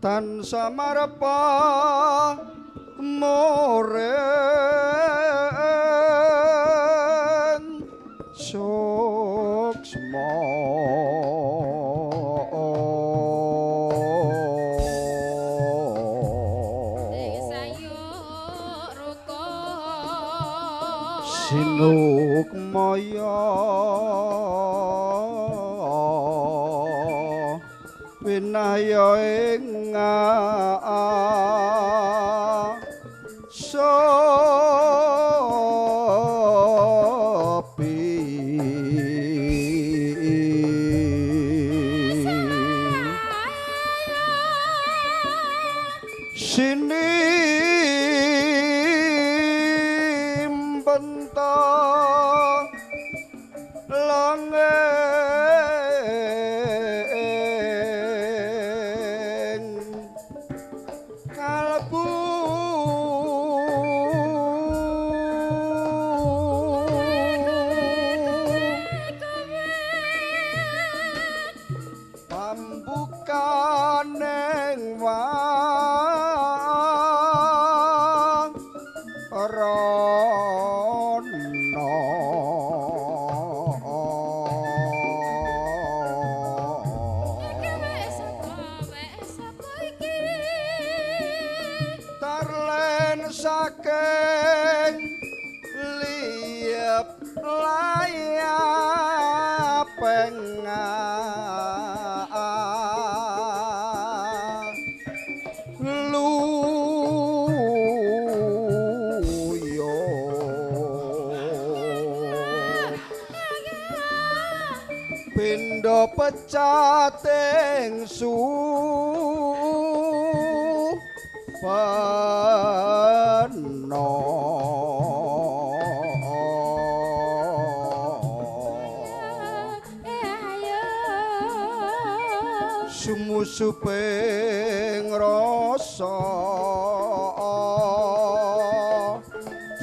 tan samarepa moren suksma sinuk maya winaya ing pindha pecating supana sumusuping rasa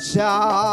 jati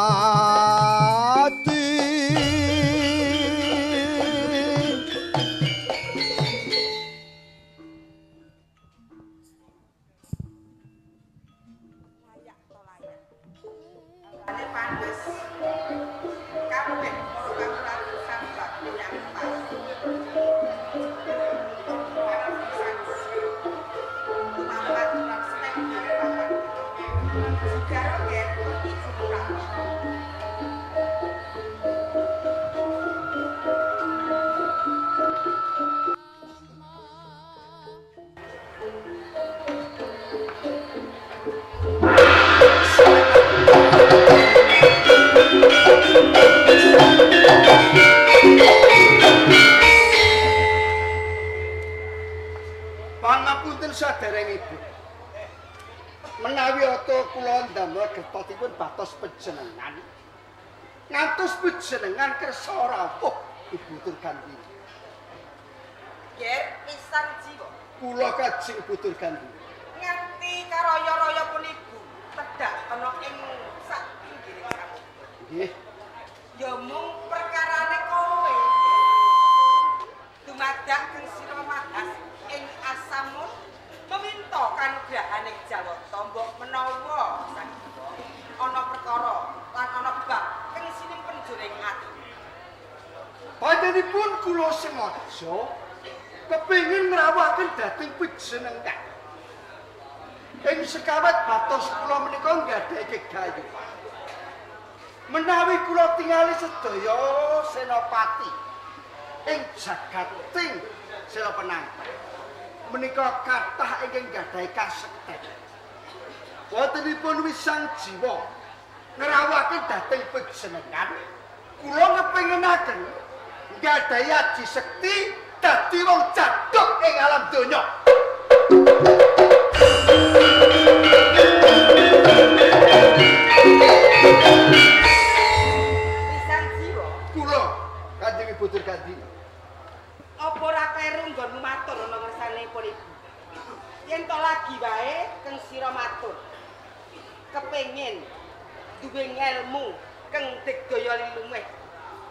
pangapunten saderengipun menawi ata kula ndamel getotipun batos panjenengan ngantos panjenengan kersa rawuh Ibu Durgandini. Ger pisan jiwa. Kula kajeng Ibu Durgandini. Nganti karaya-raya puniku tedak ana ing sak pinggiring samudra. Nggih. Ya mung perkarane kowe. Dumadak kang sira mahas ing asamun meminta kanugrahane Jawata mbok menawa sakiwa ana perkara lan ana bab kang sinimpen jroning ati. Panjenenganipun kula sengaja kepengin ngrawakaken dhateng panjenengan. Ing sekawat batos kula menika nggadahi gegayuhan. Menawi kula tingali sedaya senopati ing jagating Senapenangkan menika kathah ingkang nggadahi kasekten. Wontenipun wisang jiwa ngrawakaken dhateng panjenengan kula ngepenginaken nggadahi aji sekti dadi wong jaduk ing alam donya. Pisan jiwa Kula Kanjeng Ibu Durgandini. apa ora kleru nggonmu matur ana ngersane pun ibu. Yen to lagi wae keng sira matur. Kepengin duwe ngelmu keng digdaya lilumeh.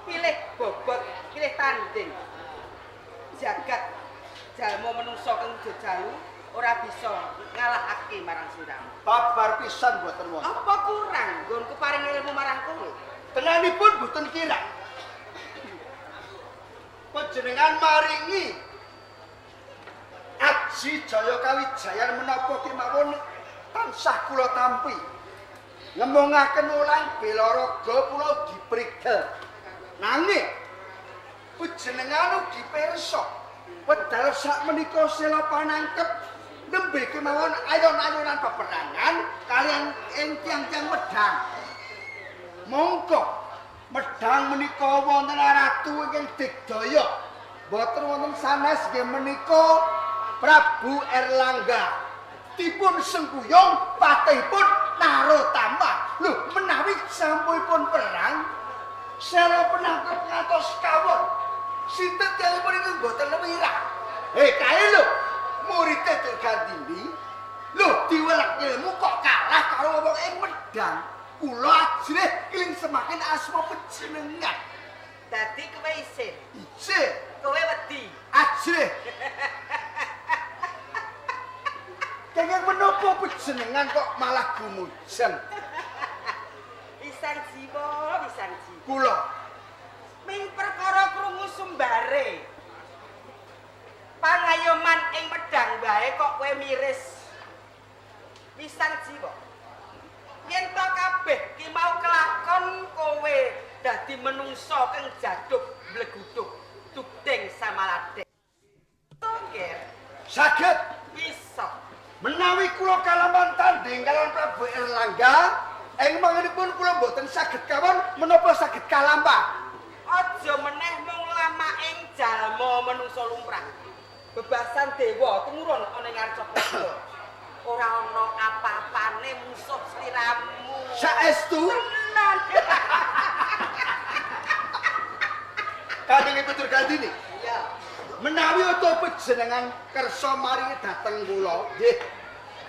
Pilih bobot, pilih tanding. Jagat jalma menungsa keng jajalu ora bisa ngalahake marang Suramu. Babar pisan mboten wonten. Apa kurang nggonku paring ilmu marang kowe? Tenanipun boten kira. Panjenengan maringi aji jaya kawijayan menapa kemawon tansah kula tampi. Ngemongaken ulang bela raga kula diprigel. Nanging panjenengan ugi pirsa wedal sakmenika sela panangkep nembe kemawon ayon-ayonan peperangan kalian ing tiang-tiang medang. Monggo medang menika wonten ratu ingkang digdaya. Boten wonten sanes nggih menika Prabu Erlangga. Dipun sengkuyung patihipun Narotama. Lho menawi sampunipun perang sela penangkep ngantos kawon. Sinten tiyangipun niku boten wirah. Kae lho murid Durgandini. Lho diwelek ilmu kok kalah karo wong ing medang. Kula ajrih keling semakin asma panjenengan. Dadi kowe isin. Isin. Kowe wedi. Ajrih. Kenging menapa panjenengan kok malah gumujeng? Pisan jiwa, pisan jiwa. Kula Ming perkara krungu sumbare. Pangayoman ing medang wae kok kowe miris. Pisan jiwa. Yen to kabeh ki mau kelakon kowe dadi menungso kang jaduk bleguduk tudeng samaladek. Tongger saged bisa. menawi kula kalaman tanding kaliyan Prabu Erlangga, ing mangenipun kula boten saged kawon menapa saged kalambah. Aja meneh mung lamaing jalma menungso lumrah. Bebasan dewa tumurun ana ngarep Prabu. Ora ana apa-apane musuh sliramu. Saestu Tenan. Kadang Ibu Durgandini. Iya. Menawi utawa panjenengan kersa maringi dhateng kula, nggih.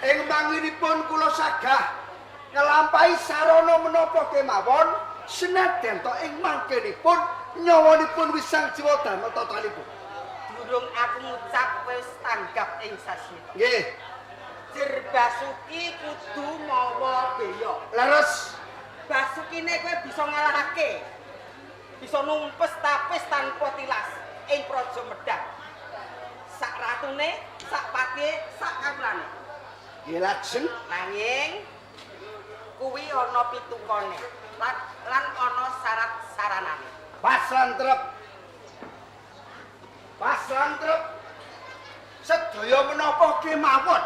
Ing manginipun kula sagah nglampahi sarana menapa kemawon senadyan to ing mangkenipun nyawanipun wisang jiwa damel totalipun. Durung aku ngucap wis tanggap ing sasih. Nggih. Jer Basuki kudu mawa beya. Leres. Basukine kowe bisa ngalahake. Bisa numpes tapis tanpa tilas ing praja medang. Sak ratune, sak patihe, sak kawulane. Nggih lajeng Nanging kuwi ana pitukane lan ana syarat-saranane. pasrantrep. Pasrantrep. Sedaya menapa kemawon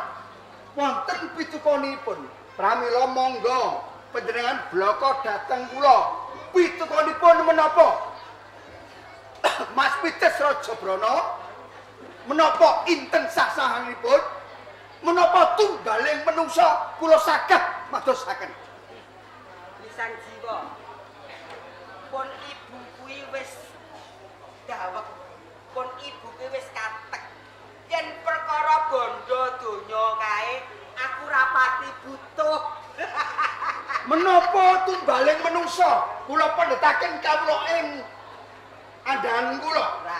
wonten pitukonipun. Pramila monggo panjenengan bloko dhateng kula. Pitukonipun menapa? Mas Pites Rajabrana menapa inten sasahanipun? Menapa tunggaling menungsa kula saged madosaken? Lisan jiwa. Pun ibu kuwi wis dawek. Pun ibu kuwi wis katek. Yen perkara bondo donya kae aku rapati butuh. Menapa tunggaling menungsa kula pendhetaken kawula ing andhahan kula? Ora.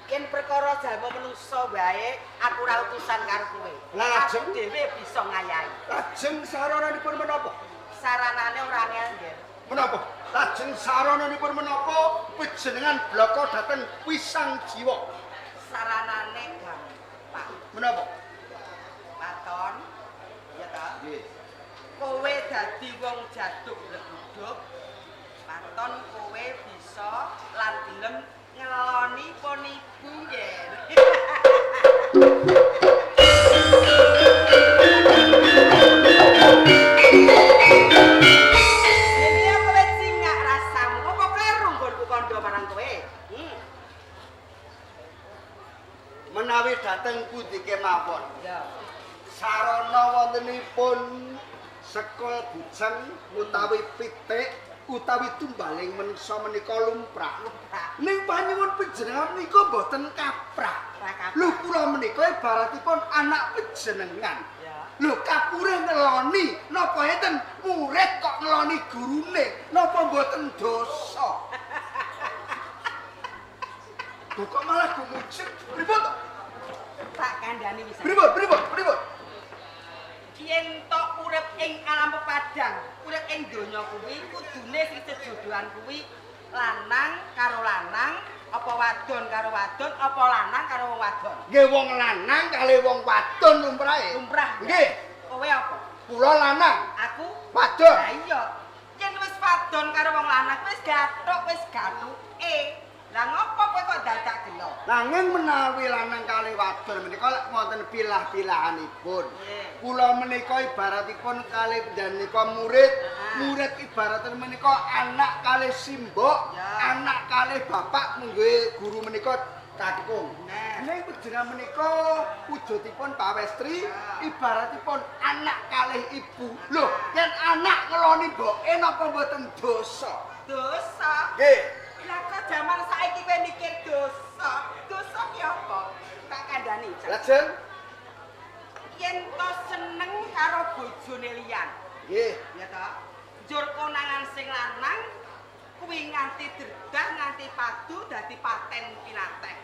Yen perkara jalma menungsa wae aku ora utusan karo kowe. Lajeng Aku dhewe bisa ngayahi. lajeng sarananipun menapa? Saranane ora angel. Menapa? Lajeng sarananipun menapa panjenengan bloko dhateng wisang jiwa? Saranane gampang. Menapa? Paton. Ya ta? Nggih. Kowe dadi wong jaduk leguduk. Paton kowe bisa lan gelem ngeloni pon ibu yen. Ini kowe cingak rasamu. Apa kleru nggonku kandha marang kowe? Menawi dhateng pundi kemawon Ya. sarana wontenipun sekol bujang utawi pitik utawi tumbaling menungsa menika lumrah. Ning panyuwun panjenengan menika boten kaprah. Lho kula menika ibaratipun anak panjenengan. Ya. Lho kapure ngeloni napa enten murid kok ngeloni gurune napa mboten dosa. Kok malah gumujeng pripun to? Tak kandhani wis. Pripun? ing donya kuwi kudune sing sejodohan kuwi lanang karo lanang, apa wadon karo wadon, apa lanang karo wong wadon. Nggih wong lanang kali wong wadon lumrahe. Lumrah. Nggih. Kowe apa? Kula lanang, Aku wadon. Lah iya. Yen wis wadon karo wong lanang wis gathuk, wis gathuke. Lah ngopo kowe kok dadak gelo? Nanging menawi lanang kali wadon menika lek wonten pilah-pilahanipun. Nggih. Kula menika ibaratipun kali panjenengan murid, murid ibaratipun menika anak kali simbok, Ya. anak kali bapak mungguh guru menika kakung. Nah. Ning panjenengan menika wujudipun pawestri, Ya. ibaratipun anak kali ibu. Lho, yen anak ngeloni mboke napa mboten dosa? Dosa. Nggih. Lah kok jaman saiki kowe mikir dosa. Dosa ki apa? Tak kandhani. Cak. Lajeng Yen to seneng karo bojone liyan, nggih. ya ta? Njur konangan sing lanang kuwi nganti derdah nganti padu dadi paten pinateh.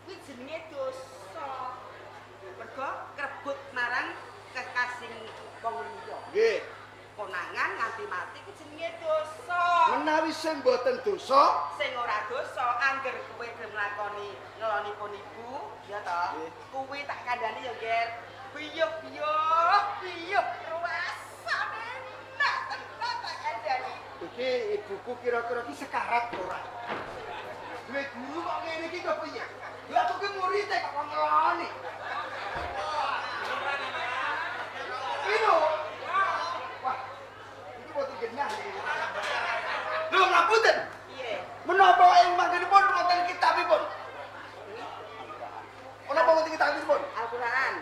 Kuwi jenenge dosa. Mergo krebut marang kekasih wong liya. Nggih. Konangan nganti mati kuwi jenenge dosa. Menawi sing boten dosa, Sing ora dosa angger kowe gelem nglakoni ngelonipun ibu, ya ta? Nggih. Kuwi tak kandhani ya, Ger. Biyup ruasane nak tenan tak kandhani. iki ibuku kira-kira ki sekarat ora. Duwe guru kok ngene iki kok piye? Lah aku ki murid kok ngeloni. Ino. Wah, iki boten genah iki. Lho ngapunten. Piye? Menapa ing mangkenipun wonten kitabipun? Menapa wonten kitabipun? Al-Qur'an.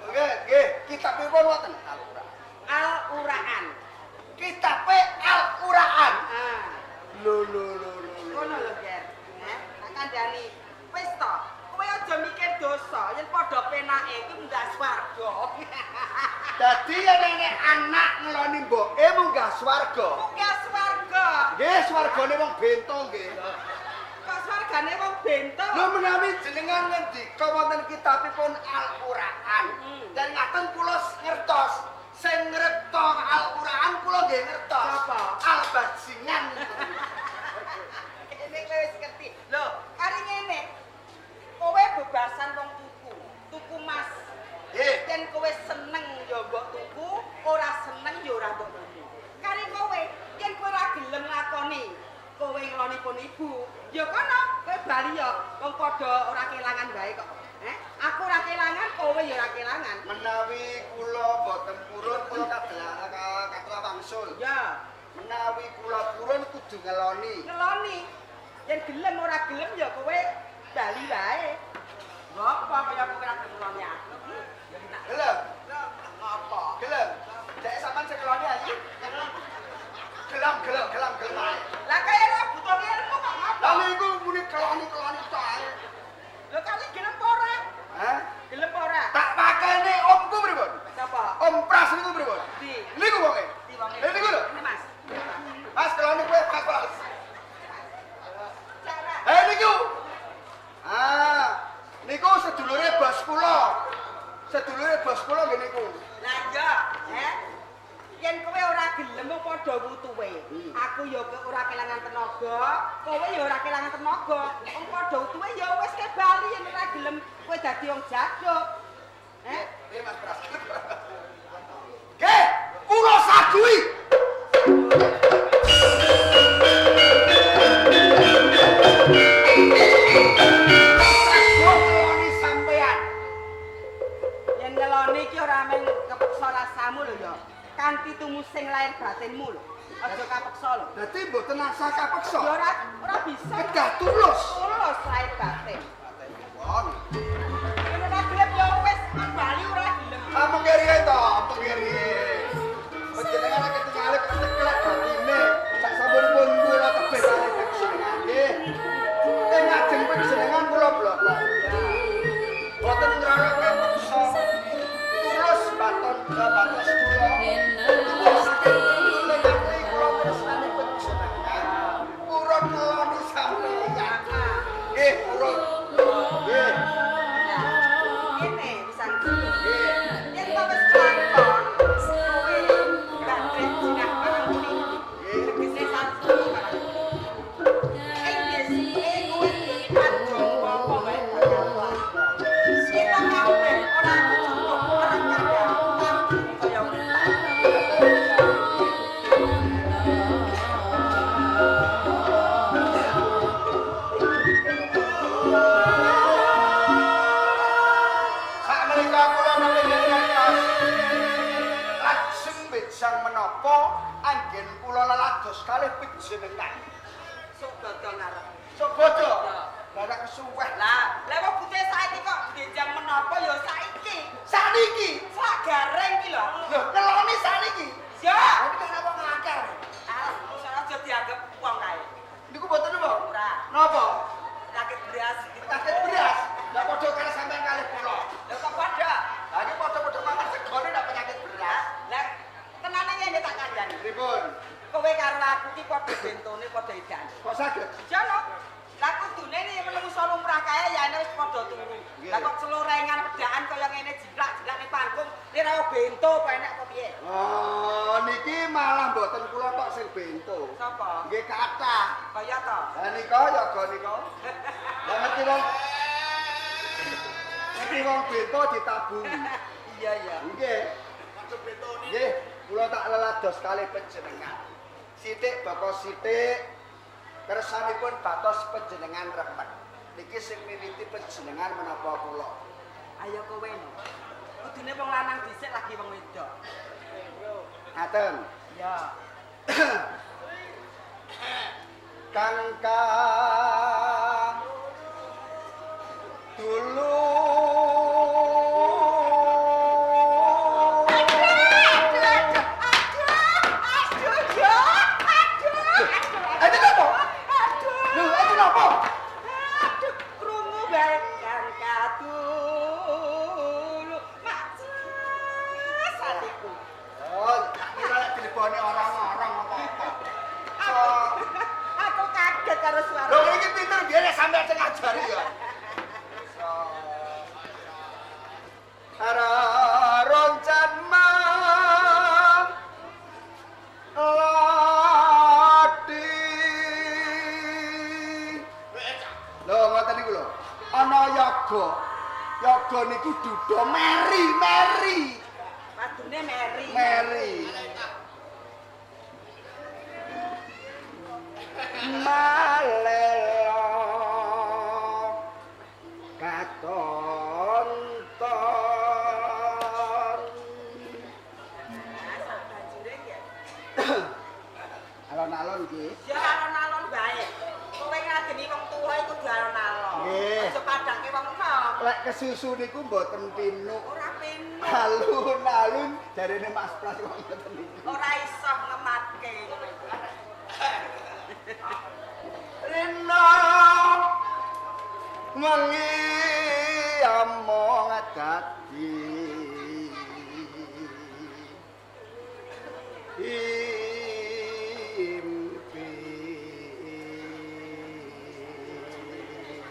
Nggih, kitabipun wonten Al-Qur'an. Al-Qur'an. Kitabe Al-Qur'an. Ah, Lho. ngono lho, Ger. Tak kandhani. Wis to, kowe aja mikir dosa, yen padha penake iku munggah swarga. Dadi yen enek anak ngeloni mboke munggah swarga. Munggah swarga. Nggih, swargane wong bento nggih. Kok swargane wong bento? Lho menawi jenengan ngendika wonten kitabipun Al-Qur'an. Dan ngaten kula ngertos sing ngripta Al-Qur'an kula nggih ngertos. Sapa? Al-Bajingan. Kene kowe wis ngerti. Lho, kari ngene. Kowe bebasan wong tuku mas. Nggih. Yen kowe seneng ya mbok tuku, ora seneng ya ora mbok tuku. Kari kowe, yen kowe ora gelem nglakoni kowe ngelonipun ibu, ya kono kowe bali ya wong padha ora kelangan wae kok. Aku ora kelangan, kowe ya ora kelangan. Menawi kula boten purun kula katra wangsul. Ya, Menawi kula purun kudu ngeloni. ngeloni. Yen gelem ora gelem ya kowe bali wae. Ngopo kaya kowe ora ngeloni aku? Ya tak Gelem, ngopo? gelem. Dek sampean sing ngeloni ayi. Gelem ae. Lah kaya ora butuh ilmu kok ngopo? Lah niku muni keloni tok ae. Lho kali gelem apa ora? Hah? Gelem apa ora? Tak pakene omku pripun? Sapa? Om Pras niku pripun? Di. Niku wonge. Di wong Lha niku lho. Ini Mas. Mas keloni kowe pas. Cara. Niku. Ah, niku sedulure bos kula. Sedulure bos kula nggih niku. Lah iya, yen kowe ora gelem wong padha wutuwe. Aku ya ora kelangan tenaga, kowe ya ora kelangan tenaga. Wong padha wutuwe ya wis ke bali yen ora gelem kowe dadi wong jaduk. Mas Pras. Nggih, kula sadui. Ngeloni sampean. Yen ngeloni iki ora mung kepeksa rasamu lho ya. Kanthi tumusing lahir batinmu lho. Aja kapeksa lho. Dadi mboten asah Ya kapeksa. ora bisa. Kedah tulus. Tulus lahir batin. Won. Yen ora gelem ya wis bali ora gelem. Mengkiri to, mengkiri. Panjenengan ketinggalan keteklek batine. Sak sampun kula tebih kali panjenengan nggih. Teng ajeng panjenengan kula blok. Boten ngrana kapeksa. Tulus baton batos kula. Tulus saking lengati kula tresnani panjenengan. Purun ngeloni sampeyan. Nggih, purun. Nggih. Ini bisa yen kok wis kelakon kowe gak tresnah marang dados kalih panjenengan. Sok dodol ngarep. Sok bodo. Ya. Lah nek kesuweh. Lah kok putih saiki kok dienjang menapa ya saiki. Saniki. Sak gareng ki lho. Lho, keloni saniki. Ya. Tapi kenapa ngakal? Alah, wis aja dianggep wong kae. Niku boten apa? Ora. Napa? Sakit beras. Sakit beras. Lah padha karo sampean kalih kula. Lah kok padha? Lah iki padha-padha mangan segone ndak penyakit beras. Lah tenane ngene tak kandhani. Pripun? Kowe karo aku ki padha bentone padha edan. Kok saged? Jano. Lah kudune nek menungso lumrah kae ya wis padha turu. Lah kok celorengan pedhaan kaya ngene jiplak-jiplak ning panggung, nek ora bento apa enak apa piye? Oh, niki malah mboten kula tok sing bento. Sapa? Nggih kathah. Kaya to. Lah nika ya go nika. Lah ngerti wong bento ditabung. Iya ya. Nggih. Nggih, kula tak lelados kalih panjenengan. Sithik bakal sithik kersanipun batos panjenengan repet. Niki sing miwiti panjenengan menapa kula. Ayo kowe no. Kudune wong lanang dhisik lagi wong wedok. Ngaten. Ya. Kangkang dulu karo suara. lho iki pinter biyen sampeyan sing ngajari ya. Ara roncan mang lati. Lho ngoten niku lho. Ana yoga. Yoga niku duda meri. Padune Meri. Meri. Malelo katonton. Asal banjire ya. Alon-alon iki. Ya alon-alon bae. Kowe ngageni wong tuwa iku kudu alon-alon. Nggih. Aja padake wong enom. Lek kesusu niku mboten pinuk. Ora penu. Alun-alun jarene Mas Pras kok ngoten niku. Ora iso ngematke ngono iku. Rina wengi among dadi impi.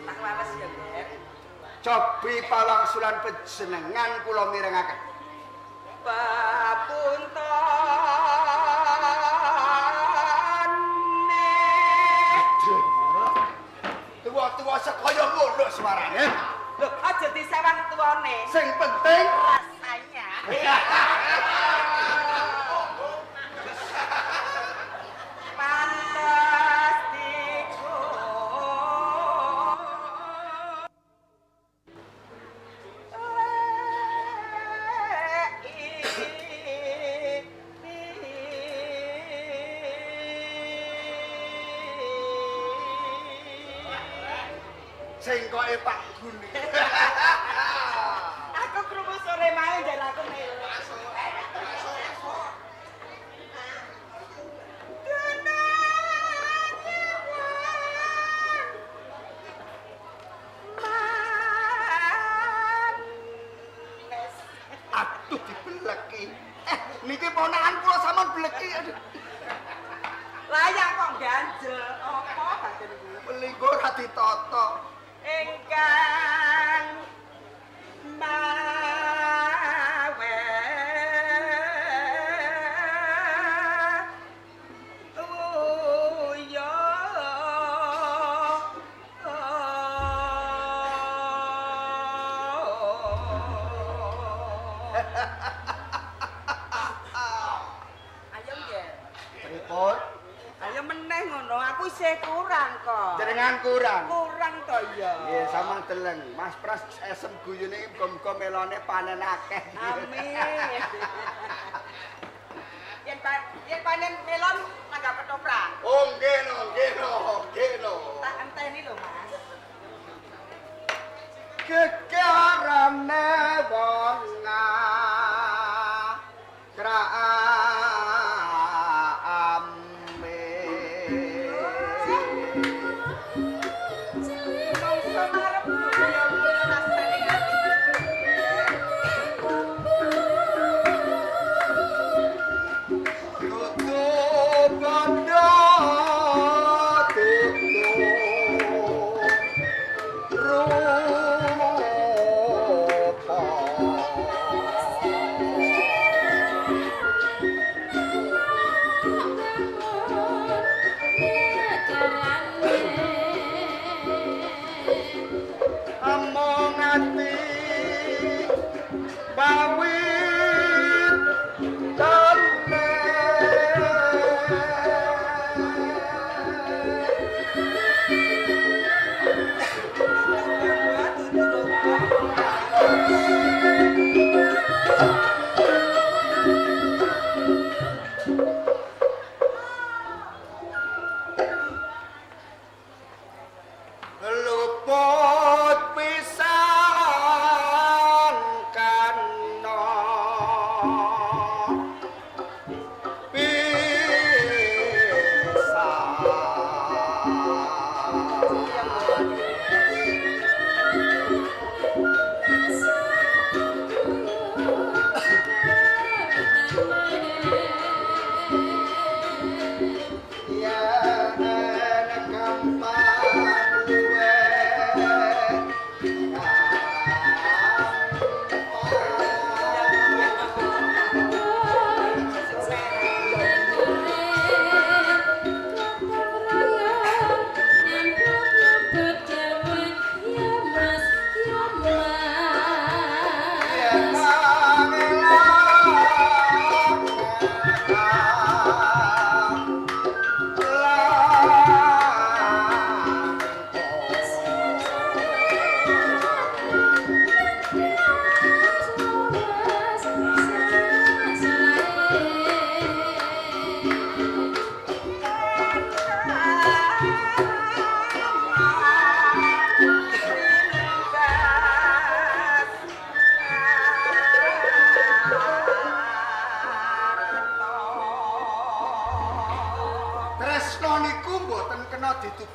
Tak lawas ya, Beb. Cobi pawangsulan panjenengan kula mirengaken. Tua-tua sekaya ngono suarane. Lho, aja disewang tuane. Sing penting Rasanya. Fantastico. sing koke Pak Guni. Aku krungu sore mae jan aku melu. Aduh dibeleki. Niki ponakan kula sampean bleki. Aduh. Layak kok ganjel. Apa batin iku? Pelinggo ora ditata. Engkang mawe uyo ayo nggih Pripun? ayo meneh ngono aku isih kurang kok Jenengan kurang. kurang to ya Nggih, sampean deleng. Mas Pras esem guyune muga-muga melone panen akeh. amin yen panen melon nanggap ketoprak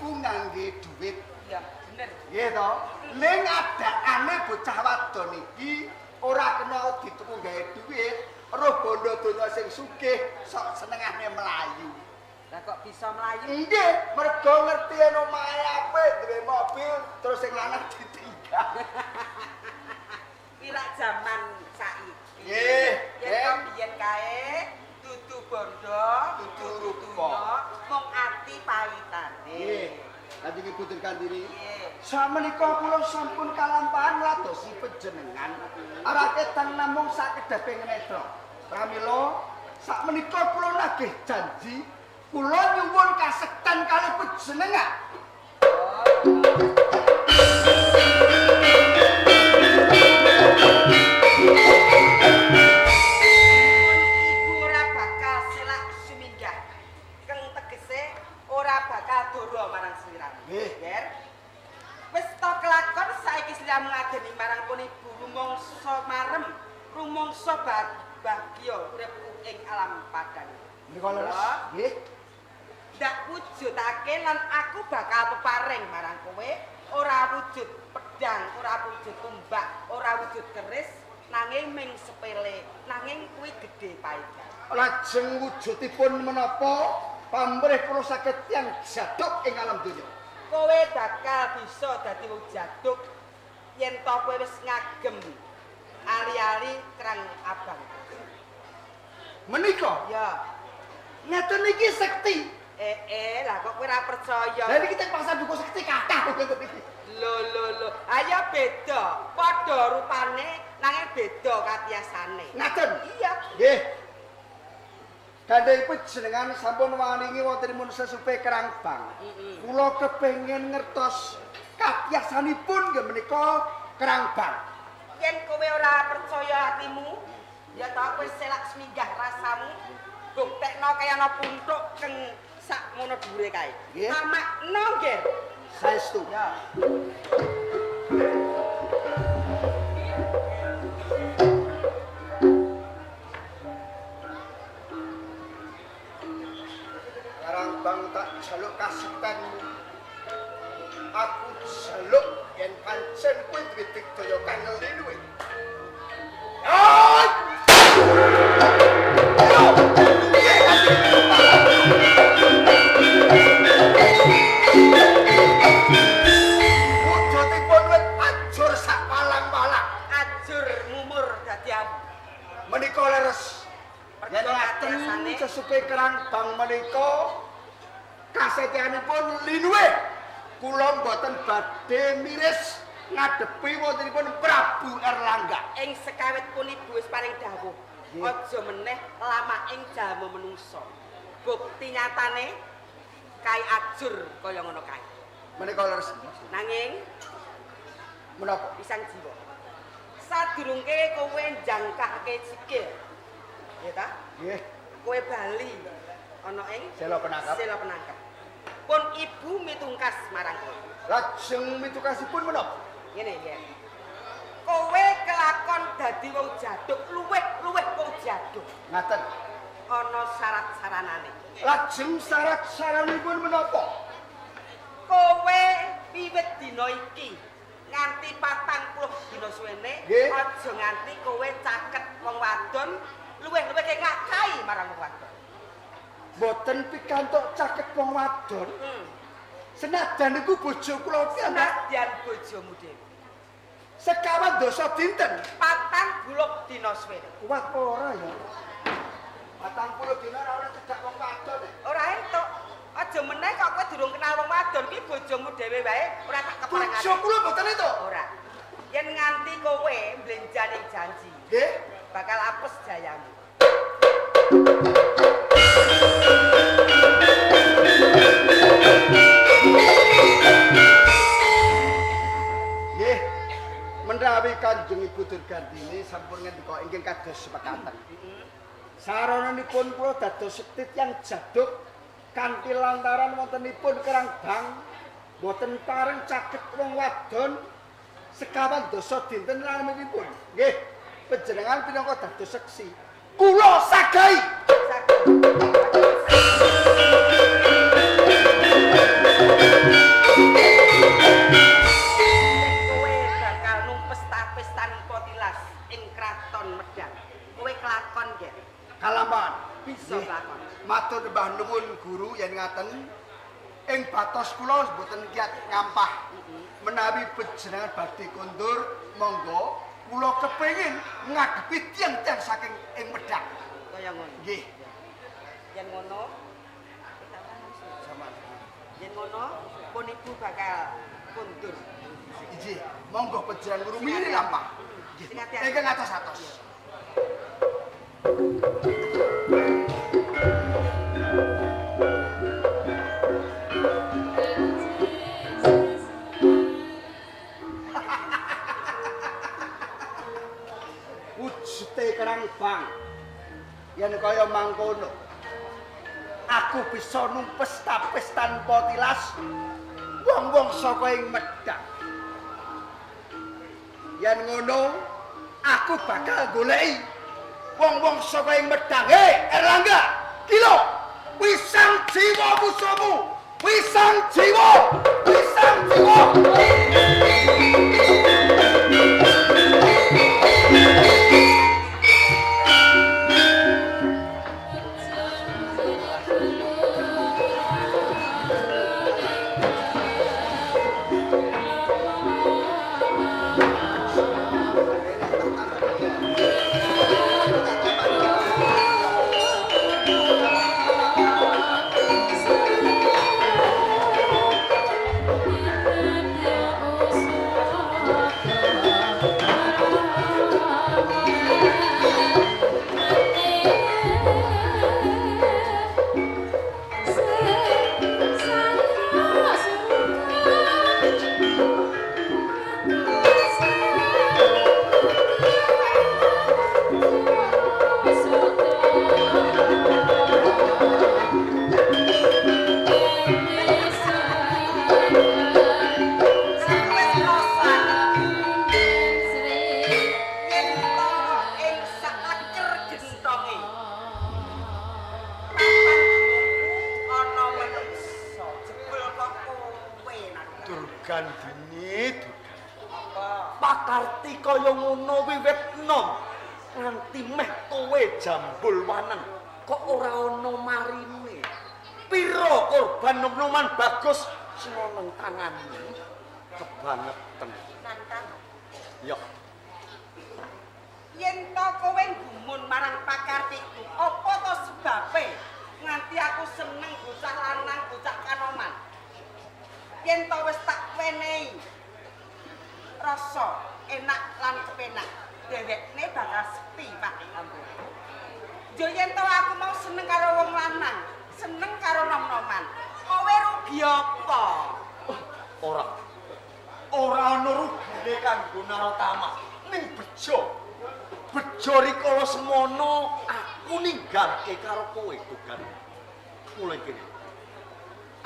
iku ngangge duit. Iya, bener. Nggih to? Ning adakane bocah wadon iki ora kena dituku gawe duit, roh bondo donya sing sugih sok senengane melayu. Lah kok bisa melayu? Nggih, mergo ngerti yen omahe apik duwe mobil terus sing lanang ditinggal. Pira zaman saiki? Nggih, Yen kok biyen kae dudu bondo, Dudu rupa. rupa, mung ati pahitane. Nggih. Kanjeng Ibu Dirgantini. Nggih. Samenika kula sampun kalampahan ngladosi panjenengan arake teng namung sakedhaping netra. Pramila sakmenika kula nagih janji kula nyuwun kasekten kalih panjenengan. Iku ora bakal selak suminggah. Keng tegese ora bakal doro marang sliramu. Nggih. Ger. Wis to kelakon saiki sliramu ngajeni marang pun ibu rumangsa marem, rumangsa bahagia uripku ing alam padang. Menika leres. Lha, Nggih. ndak wujudake lan aku bakal peparing marang kowe ora wujud pedang, ora wujud tumbak, ora wujud keris, nanging ming sepele, nanging kuwi gedhe paedan. Lajeng wujudipun menapa pamrih kula saged tiyang jaduk ing alam donya. Kowe bakal bisa dadi wong jaduk yen to kowe wis ngagem ali-ali kerang abang. Menika Ya, ngeten iki sekti. lah kok kowe ora percaya. Lah niki teng pasar duku sekti kathah ngeten iki. Lho. Ayo beda. Padha rupane nanging beda katiyasane. Ngaten. Iya. Nggih. Gandhengipun jenengan sampun waningi wontenipun sesupe kerangpang. Kula kepengin ngertos katyasanipun nggih menika kerangpang. Yen kowe ora percaya atimu, ya ta kowe selak seminggah rasamu, buktekno kaya ana puntuk keng sak ngono dhuwure kae. Nggih. Amakno nggih. Saestu. Ya. Kerangpang tak jaluk kasektenmu. Aku jaluk yen pancen kowe duwe digdaya kang ngelinuwe. Ay! Wujudipun wit ajur sak palang-palang. Ajur mumur dadi awu. Menika leres. Yen ngaten sesuke kerangpang menika kasetyanipun linuwe. Kula mboten badhe miris ngadepi wontenipun Prabu Erlangga. Ing sekawit pun ibu wis paring dawuh. Nggih. Aja meneh lama ing jalma menungsa. Bukti nyatane kae ajur kaya ngono kae. Menika leres. Nanging Menapa? pisang jiwa. Sadurunge kowe njangkahke sikil. Ya ta? Nggih, Kowe bali ana ing sela penangkap. sela penangkap. Pun ibu mitungkas marang kowe. Lajeng mitukasipun menapa? Ngene ya. Kowe kelakon dadi wong jaduk, luwih wong jaduk. Ngaten. Ana syarat-saranane. Lajeng syarat-syaranipun menapa? Kowe wiwit dina iki nganti 40 dina suwene Nggih. aja nganti kowe caket wong wadon luwih-luwih ngakahi marang wong wadon. Mboten pikantuk caket wong wadon. Senajan niku bojo kula piyambak Senadyan bojomu dhewe. sekawan dosa dinten. 40 dina suwene. Kuat apa ora ya? 40 dina ora oleh cedak wong wadon. Ora entuk. Aja meneh kok kowe durung kenal wong wadon ki bojomu dhewe wae ora tak keparengane. Bojo kula mboten itu. Ora. Yen nganti kowe mblenjani janji, Nggih. bakal apes jayamu. Nggih. Menawi Kanjeng Ibu Dirgantini sampun ngendika ingkang kados sepekatan. Sarananipun kula dados sekti yang jaduk kanthi lantaran wontenipun kerangpang boten pareng caket wong wadon sekawan dosa dinten raminipun. Nggih, panjenengan pinangka dados seksi. Kula sagahi. nggih. Kalampahan. Bisa lakon. Matur mbah nuwun guru yen ngaten. Ing batos kula mboten kiat ngampah. Menawi panjenengan badhe kondur, monggo kula kepengin ngadepi tiyang-tiyang saking ing Medang. Kaya ngono. Nggih. Yen ngono, Sama. yen ngono pun ibu bakal kondur. Nggih, monggo panjenengan guru miri lampah. Nggih. Sing ati-ati. Ingkang atos-atos. Wujute kerang bang. Yen kaya mangkono. Aku bisa numpes tapis tanpa tilas wong-wong saka ing Medang. Yen ngono, aku bakal goleki wong-wong saka ing Medang. Erlangga, kilo wisang jiwa musuhmu. Wisang jiwa. Wisang jiwa. Gandini pakarti kaya ngono wiwit nom nganti meh kowe jambul wanen kok ora ana marine pira korban nom-noman bagus sing nang tanganmu kebangetan Nantang. ya Yen to kowe gumun marang pakartiku, apa to sebabe nganti aku seneng bocah lanang bocah kanoman. Yen to wis tak wenehi rasa enak lan kepenak, dhewekne bakal sepi Pak Ambo. Yo yen to aku mau seneng karo wong lanang, seneng karo nom-noman. Kowe rugi apa? Ora ana rugine kanggo Narotama ning bejo rikala semono aku ninggalke karo kowe Tugan. Mulai kene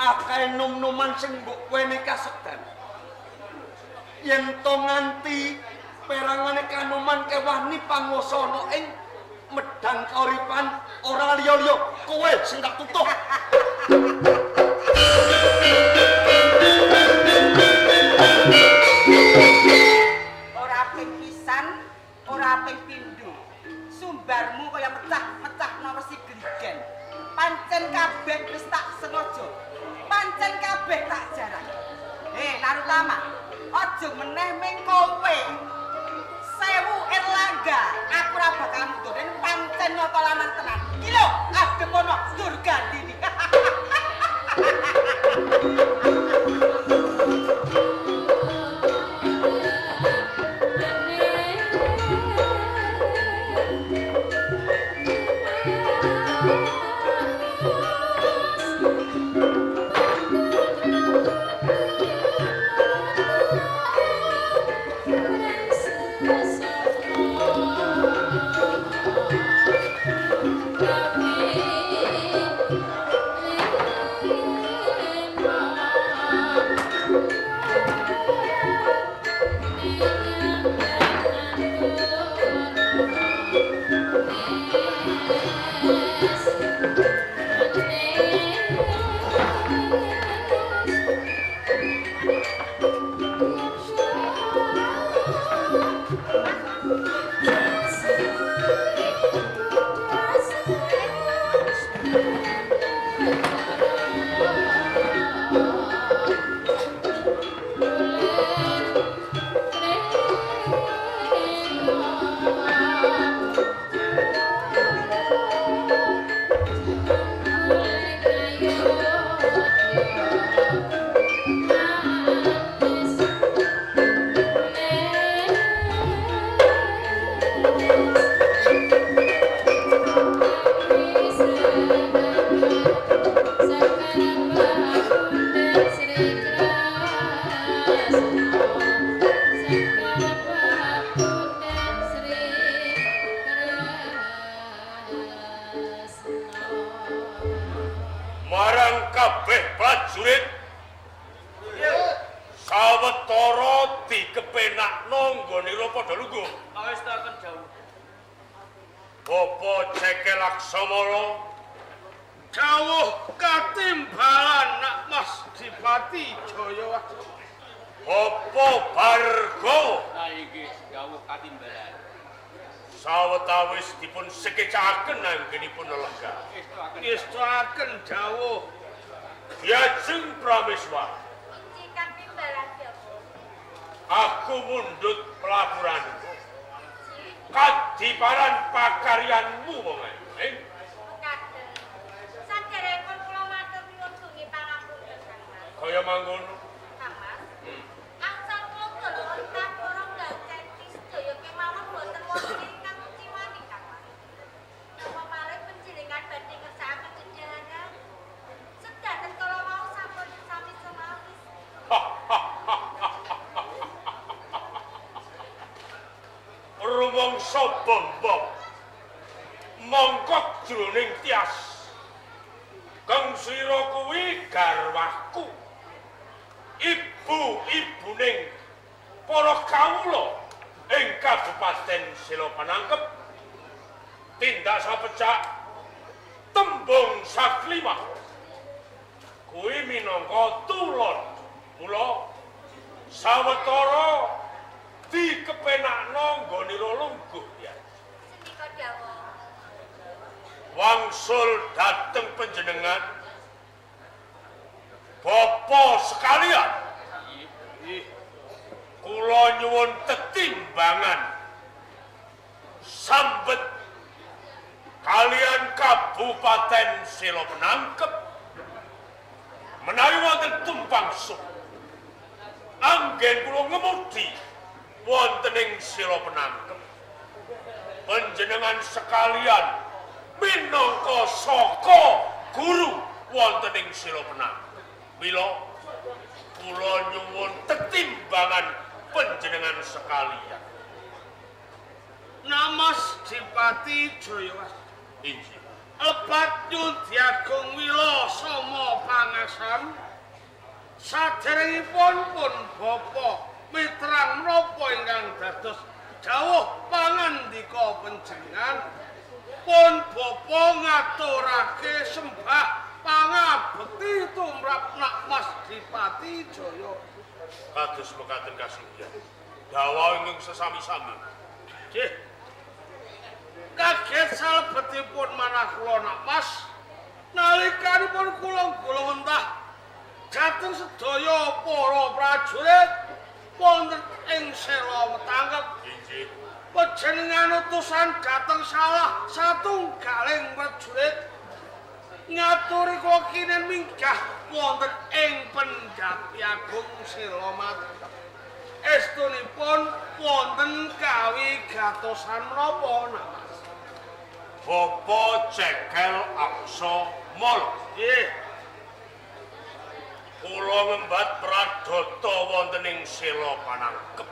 akeh nom-noman sing mbok kowe kasedan yen to nganti perangane kanoman kewani panguwasana ing Medang kauripan ora liya-liya kowe sing tak tutup. Ora ping pisan, ora ping pindho. Sumbarmu kaya mecah-mecahno wesi gligen. Pancen kabeh wis tak sengaja. Pancen kabeh tak jarang. Narutama, aja meneh ming kowe. Sewu Erlangga, aku ora bakal mundur. Pancen nyata lanang tenan. Iki lho, adem ana Durgandini. prajurit sawetara dikepenakno nggonira padha lungguh. Pangestaken jauh. Bapa Cekel Laksamana Jauh katimbalan nak Mas Dipati Jaya. Bapa Bargo Nah iki jauh katimbalan. sawetawis dipun sekecaken anggenipun lega. Ngestaken jauh. Diajeng Prameswar Cikan pimbalan Joko. aku mundhut pelaburan kadiparan pakaryanmu wonge. Kadang. Saderengipun kula matur nuwun dugi pangapunten Kang Mas. Kaya mangkono. Kang Mas. Angsal kula golongan kaporo ganteni sedaya kemawon boten wonten ingkang ciwani Kang Mas. Napa malih panjenengan badhe ngersakaken jenengan? Sedaten kala mau sampun sami semawis. Rumangsa bombong mongkok jroning tias kang sira kuwi garwaku ibu-ibuning para kawula ing Kabupaten Sela Panangkep tindak sapecak tembung saklimah kuwi minangka tulon mula sawetara dikepenakno nggonira lungguh ya. Senika dawuh. Wangsul dateng panjenengan Bapak sekalian kula nyuwun tetimbangan sambet kalian Kabupaten Sela Panangkep menawi wonten tumpang sup anggen kula ngemudi wonten ing Sela Panangkep panjenengan sekalian minangka saka guru wonten ing Sela Panangkep mila kula nyuwun tetimbangan panjenengan sekalian. Namas Dipati Jaya. Injih. Lebat Nyundi Agung Wila Sama Pangasam. Saderengipun pun Bapa mitrang menapa ingkang dados dawuh pangandika panjenengan pun Bapa ngaturake sembah pangabekti tumrap Nak Mas Dipati Jaya. Kados mekaten kasugihan. Dawa ingkang sesami-sami. Nggih. Kaget salebetipun manah kula Nak Mas nalikanipun kula golongan dhateng sedaya para prajurit wonten ing Sela Panangkep. Injih. Panjenengan utusan dhateng salah satunggaling prajurit ngaturi kula kinen minggah wonten ing Pendhapi Agung Sela Panangkep. Estunipun wonten kawigatosan menapa Nak Mas? Bapak Cekel Laksamana. Nggih. Kula ngembat pradata wonten ing Sela Panangkep.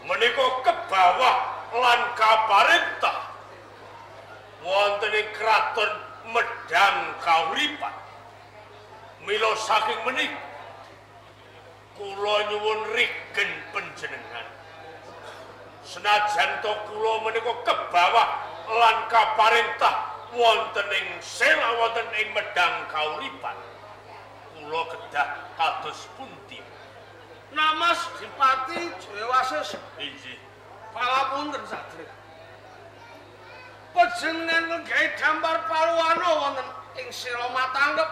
Menika kebawah lan kaparentah wonten ing kraton Medang Kauripan. Mila saking menika kula nyuwun rigen panjenengan. Senajan to kula menika kebawah lan kaparentah wonten ing Sela wonten ing Medang Kauripan. Kula kedah kados pundi? Namas Dipati Jayawasis. Injih. Pangapunten sadherek. Panjenengan nggawe gambar paluwana wonten ing Sela Panangkep.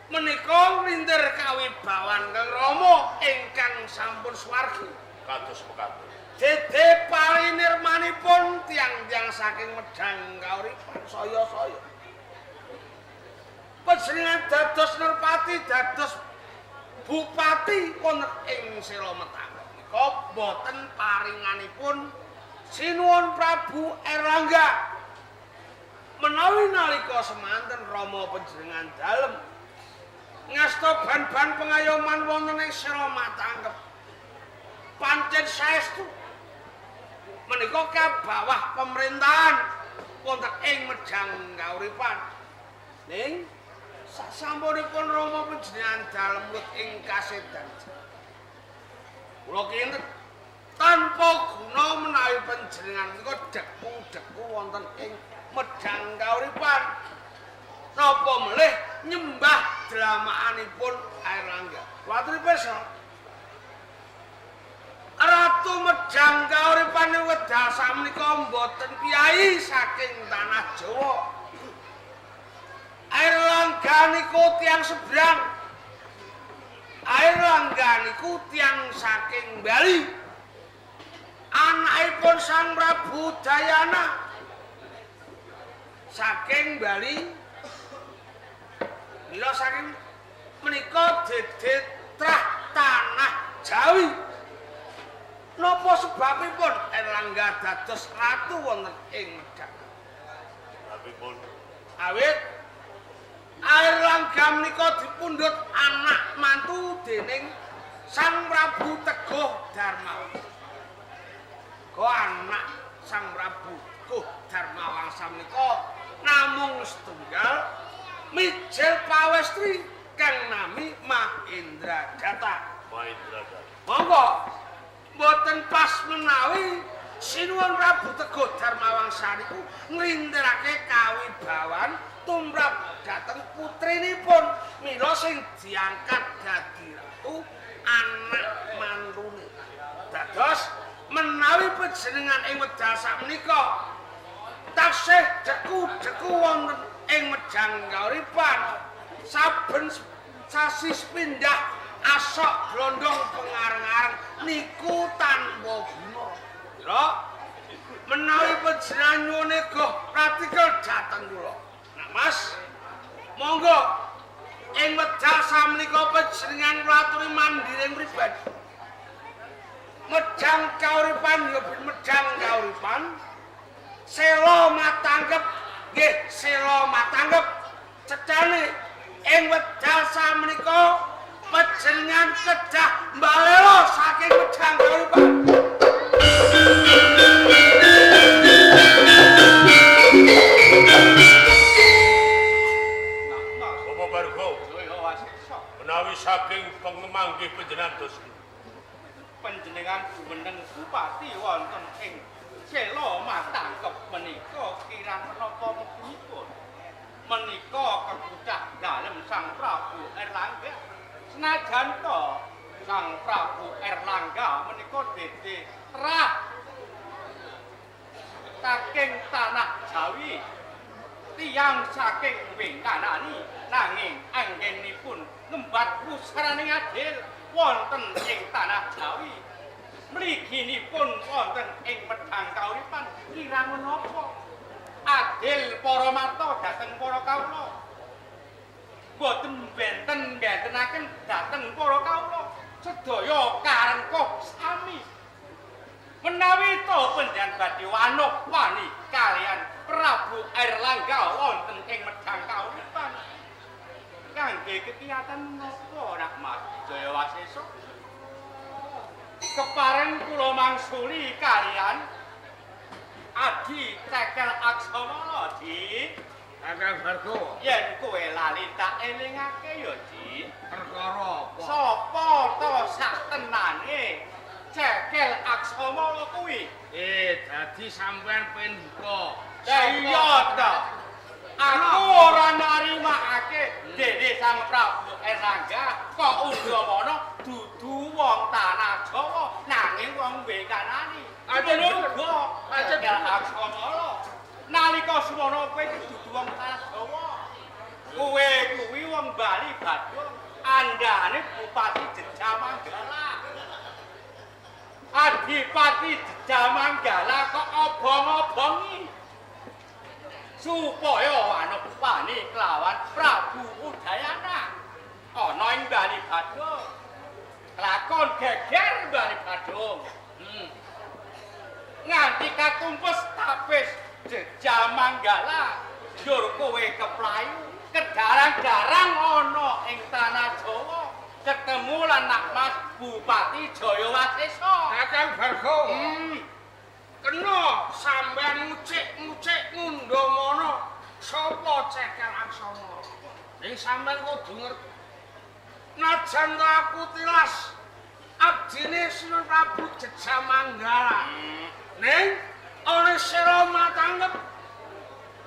Menika nglintir kawibawan Kang Rama ingkang sampun swargi. Kados mekaten. Dede parinirmanipun tiang-tiang saking Medang Kauripan saya-saya. Panjenengan dados nerpati dados bupati wonten ing Sela Panangkep. Nika boten paringanipun sinuwun Prabu Erlangga. Menawi nalika semanten Rama panjenengan dalem ngasta ban-ban pengayoman wonten ing Sela Panangkep. Pancen saestu menika kabawah pemerintahan wonten ing Medang Kauripan. Ning Sasampunipun Rama panjenengan dalemut ing kasedan. Kula kinten tanpa guna menawi panjenengan menika deku-deku wonten ing medhang kauripan. Napa melih nyembah dramaanipun Airlangga. Watri pirsa. Ratu medhang kauripan wedal samenika mboten kiai saking tanah Jawa. Airlangga niku tiyang sebrang. Airlangga niku tiyang saking Bali. Anakipun Sang Prabu Dayana saking Bali. Mila saking menika dedetrah tanah Jawi. Napa sebabipun Airlangga dados ratu wonten ing medhang? Sebabipun Awit Airlangga menika dipundhut anak mantu dening Sang Prabu Teguh Darmawangsa. Anak Sang Prabu Teguh Darmawangsa menika namung setunggal mijil pawestri kang nami Mahendradatta. Mahendradatta. Monggo mboten pas menawi Sinuwun Prabu Teguh Darmawangsa niku nglintirake kawibawan tumrap dhateng putrinipun mila sing diangkat dadi ratu anak mantune. Dados menawi panjenengan ing wedal sakmenika taksih deku-deku wonten ing medhang kauripan saben sasi pindah asok glondong pengareng-areng niku tanpa guna. Lho, menawi panjenengan nyuwun nggih pratikel dhateng kula. Nak Mas, monggo ing wedal samenika panjenengan kula aturi mandiring pribadi. Medhang kauripan ya medhang kauripan. Sela matanggep nggih sela matanggep. Cedhane ing wedal samenika panjenengan kedah mbalela saking medhang kauripan. Bapak Bargo, menawi saking pengemanggih panjenengan dos panjenengan jumeneng bupati wonten ing Sela Matangkep menika kirang menapa mungkinipun menika kebudah dalem Sang Prabu Airlangga senajan to Sang Prabu Airlangga menika dede trah saking tanah Jawi tiyang saking Wingkanani nanging anggenipun ngembat pusaraning adil wonten ing tanah Jawi mliginipun wonten ing medhang kauripan kirang menapa adil para marta dhateng para kawula boten benten-bentenaken dhateng para kawula sedaya karengkuh sami menawi to panjenengan badhe wanuk-wani kalian Prabu Airlangga wonten ing medhang kauripan kangge kekiatan napa nak Mas Jayawasesa kepareng kula mangsuli kalian Adi Cekel Aksana Di Kakang Bargo, yen kowe lali tak elingake ya Di perkara apa? sapa to saktenane Cekel Aksana kuwi Dadi sampean pengen buka. iya to aku ora narimakake dene Sang Prabu Airlangga kok Undamana dudu wong tanah Jawa nanging wong Wingkanani. Ajeng uga ajeng Aksana. Nalika suwana kowe dudu wong tanah Jawa. Kowe kuwi wong Bali Badung, andane Bupati Jejamanggala. Adipati Jejamanggala kok obong-obongi. Supaya wanupani kelawan Prabu Udayana ana ing Bali Badung. Lakon geger Bali Badung. Nganti katumpes tapis Jejamanggala njur kowe keplayu kedarang-darang ana ing tanah Jawa ketemu lan nak Mas Bupati Jayawasesa. Kakang Bargo. Kena sampean ngucik-ngucik Ngundamana sapa Cekel Aksana. Ning sampean kudu ngerti. Najan to aku tilas abdine Sinun Prabu Jejamanggala. Ning ana sira matanggep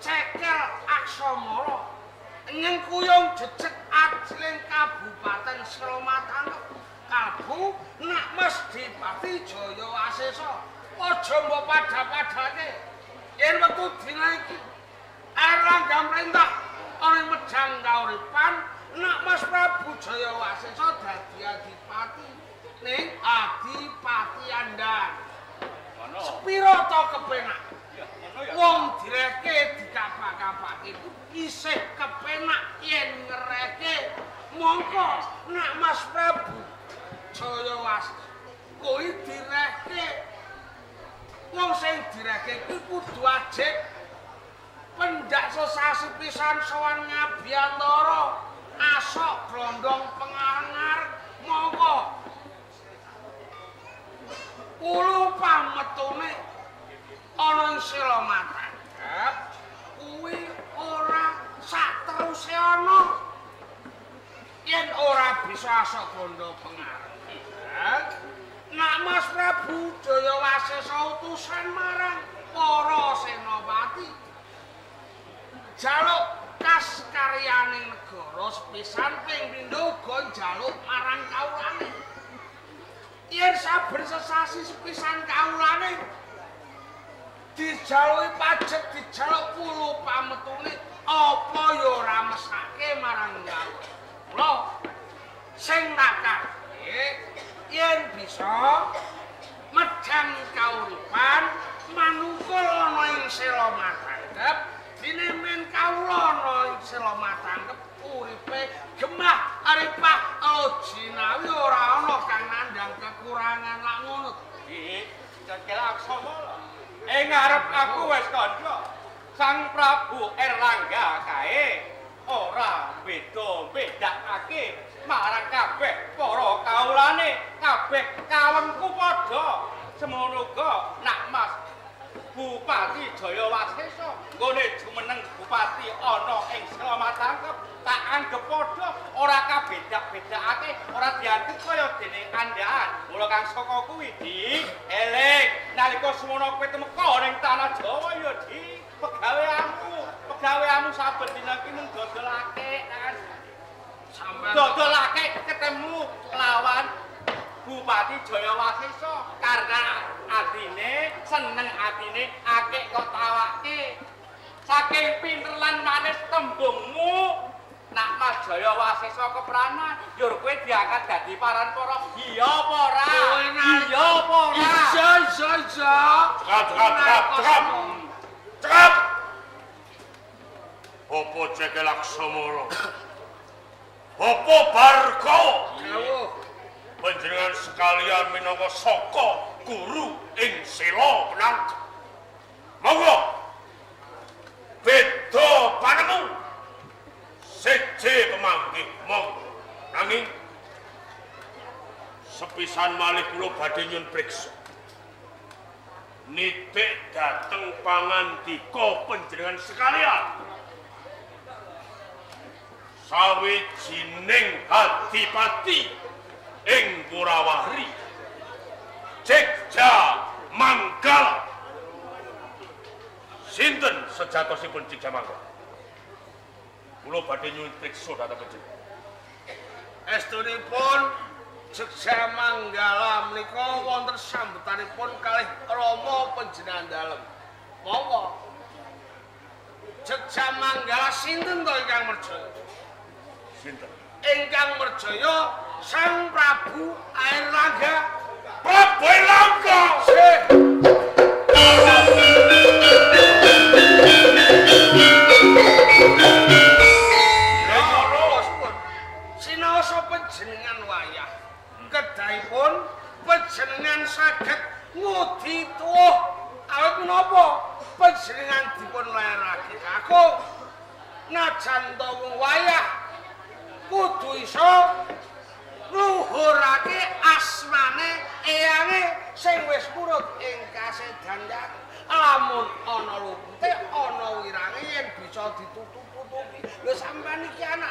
cekel Aksamara. Nyengkuyung jejeg ajiling Kabupaten Sramatangkep. Kalbu nak mesti Pati Jaya Wasesa. Aja mbok padha-padhake. Yen wektu dina iki Erlangga mrentah ana medhang kauripan nak Mas Prabu Jaya Wasesa dadi adipati ning Adipati Andang. Ngono. Sepira to kepenak? Ya, ngono ya. Wong direke dikapak-kapake itu isih kepenak yen ngereke mongko nak Mas Prabu Jaya Wasesa kuwi direke wong sing direke kuwi kudu ajek pendak sesasi pisan sowan Ngabyantara asok glondong pengarengar mongko ulu pametune ana ing Sila Matangkep kuwi ora sateruse ana yen ora bisa asok glondong pengarengar nak Mas Prabu Jaya Wasesa utusan marang para senopati jaluk kas karyaning negara sepisan ping pindho uga njaluk marang kawulane. Yen saben sesasi sepisan kawulane dijaluki pajek dijaluk puluh pametune apa ya ora mesake marang kawula. Sing tak karepke yen bisa medhang kauripan manungkul ana ing Sila Matangkep dene men kawula ana ing Sila Matangkep uripe gemah aripah jinawi ora ana kang nandhang kekurangan lak ngono. Iki cekel Aksamara. Ing ngarep aku wis kandha. Sang Prabu Erlangga kae ora beda-bedakake marang kabeh para kawulane, kabeh kawengku padha. Semono uga nak Mas Bupati Jaya Wasesa nggone jumeneng bupati ana ing Sila Matangkep tak anggap padha ora kabeda-bedakake, ora dianggep kaya dene kandhaan. Mula kang saka kuwi di eling nalika semono kowe temeka ning tanah Jawa ya di pegaweanmu saben dina iki mung dodolake kan. Sampeyan Dodolake ketemu lawan Bupati Jaya Wasesa karena atine seneng atine akeh kok tawake. Saking pinter lan manis tembungmu nak Mas Jaya Wasesa kepranan yur kowe diangkat dadi paran para iya apa ora? Iya apa ora? Iya. Cekap! Apa cekel Aksamara? Apa Barga? Dawuh. Panjenengan sekalian minangka saka guru ing Sila Matangkep. Monggo beda panemu seje pemanggih monggo nanging sepisan malih kula badhe nyuwun priksa nitik dhateng pangandika panjenengan sekalian sawijining adipati ing Gorawari Jejamanggala. Sinten sejatosipun Jejamanggala? Kula badhe nyuwun priksa dhateng panjenengan. Estunipun Jejamanggala menika wonten sambutanipun kalih Rama panjenengan dalem. Monggo. Jejamanggala sinten to ingkang merjaya? Sinten? Ingkang merjaya Sang Prabu Erlangga. Prabu Erlangga. Sinaosa panjenengan wayah kedahipun panjenengan saged ngudi tuwuh awit menapa panjenengan dipun lairake kakung najan to wayah kudu iso ngluhurake asmane eyange sing wis murut ing kasedanyan. Lamun ana lupute ana wirange yen bisa ditutup-tutupi. Lho sampean iki anak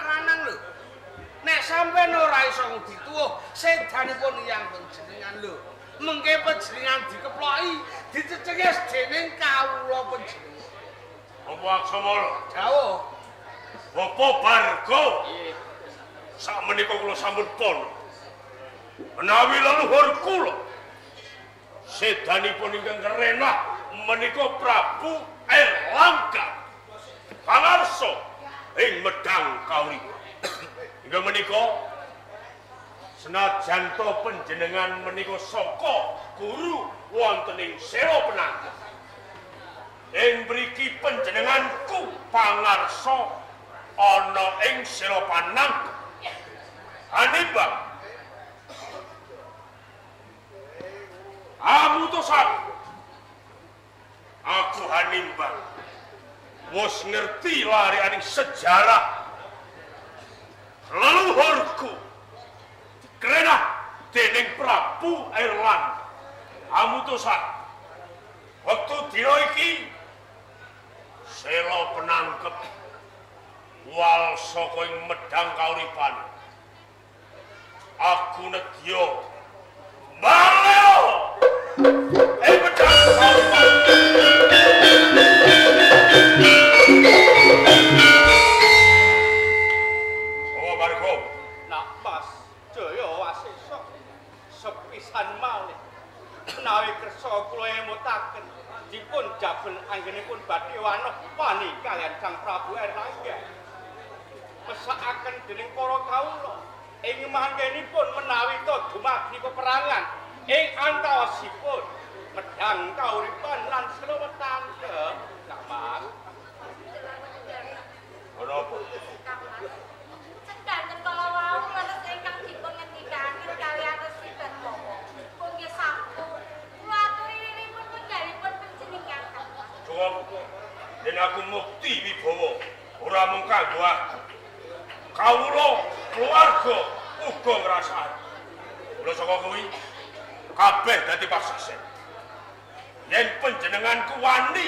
iso dituwuh sedanipun yang panjenengan lho. Mengke panjenengan dikeploki dicecengis dening kawula panjenengan. Apa Aksamala? Dawuh. Bapak Bargo. Sakmenika kula sampun pon. Menawi leluhur kula sedanipun ingkang kerenah menika Prabu Erlangga pangarsa ing Medang Kauripan. Inggih menika senajan to panjenengan menika saka guru wonten ing Sela Penangkep. Ing mriki panjenenganku pangarsa ana ing Sela Penangkep. Hanimbang amutusan aku Hanimbang wis ngerti larianing sejarah leluhurku dikenah dening Prabu Erlangga. Amutusan waktu dina iki Sela Penangkep wal saka ing Medang Kauripan. Aku nedya baleo Medang Kauripan. Oh Bargo, Nak Mas Jaya Wasesa sepisan malih menawi kersa kula emutaken dipun jabel anggenipun badhe wanoh pani kaliyan Sang Prabu Erlangga. Mesakaken dening para kawula ing mangkenipun menawi to dumadi peperangan ing antawasipun Medang Kauripan lan Sela Penangkep. Nak Mas. menapa? Sedanten kala wau leres ingkang dipun ngendikaken kaliyan Resi Bathara. Pun nggih sampun. Kula aturi riripun penggalipun panjenengan. Cukup yen aku mukti wibawa ora mung kanggo aku. Kawula keluarga uga ngrasakake. Mula saka kuwi kabeh dadi paksesen. Yen panjenenganku wani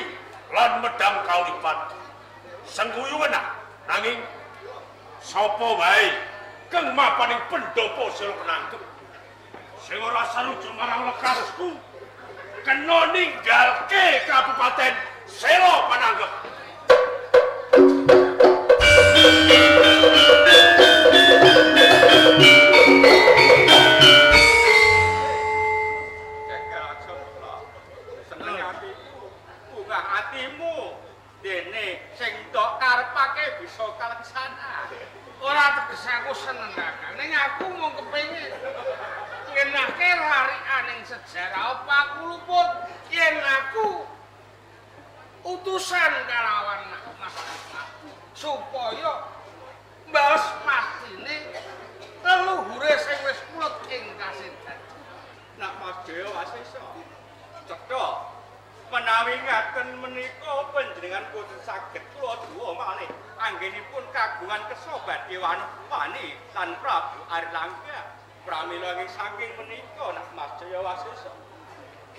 lan Medang Kauripan sengguyu wenah nanging sapa wae kang mapaning pendopo Sela Penangkep sing ora sarujuk marang lekasku kena ninggalke Kabupaten Sela Penangkep. Seneng atimu, bungah atimu. Dene sing tok karepake bisa kaleksanan. Ora teges aku senengaken, ning aku mung kepengin ngenahke larianing sejarah apa aku luput yen aku utusan kalawan Mas supaya mbas pastine leluhure sing wis kulut ing kasinten. Nak Mas Jaya Wasesa. Cetha menawi ngaten menika panjenengan boten saged kula duwa malih anggenipun kagungan kersa badhe wani lan Prabu Erlangga. Pramila ing saking menika Nak Mas Jaya Wasesa.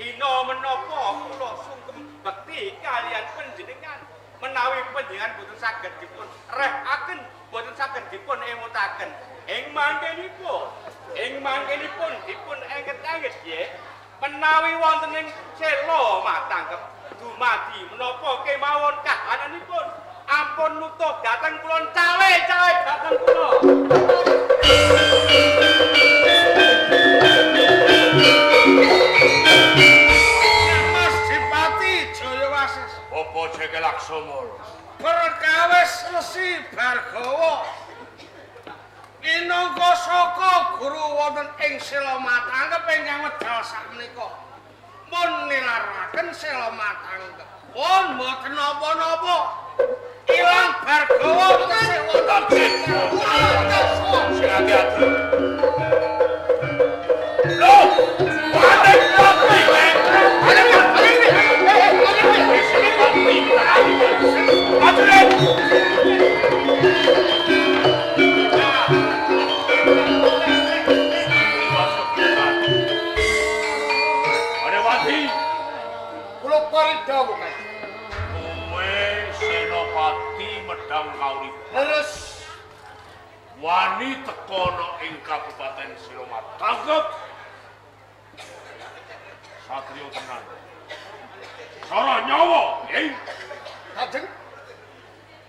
Kina menapa kula sungkem bekti kalian panjenengan menawi panjenengan boten saged dipun rehaken, boten saged dipun emutaken ing mangkenipun dipun enget-enget nggih. Menawi wonten ing Sela Matangkep dumadi menapa kemawon kahananipun ampun nutuh dhateng kula cawe-cawe dhateng kula. Mas Dipati Jaya Wasesa Apa cekel Laksamana? perkawis Resi Bargawa minangka saka guru wonten ing Sela Matangkep ingkang wedal sakmenika pun nilaraken Sela Matangkep pun mboten napa-napa ilang Bargawa tesih wonten Sing hati-hati. Loh, panen kopi, Mek. Panen kopi. Sing kopi. Maju, Mek. Kula parida bukan. Kowe Senopati Medang Kauripan. Leres wani tekono ing Kabupaten Silomat tangkep satrio tenan sora nyawa nggih Kanjeng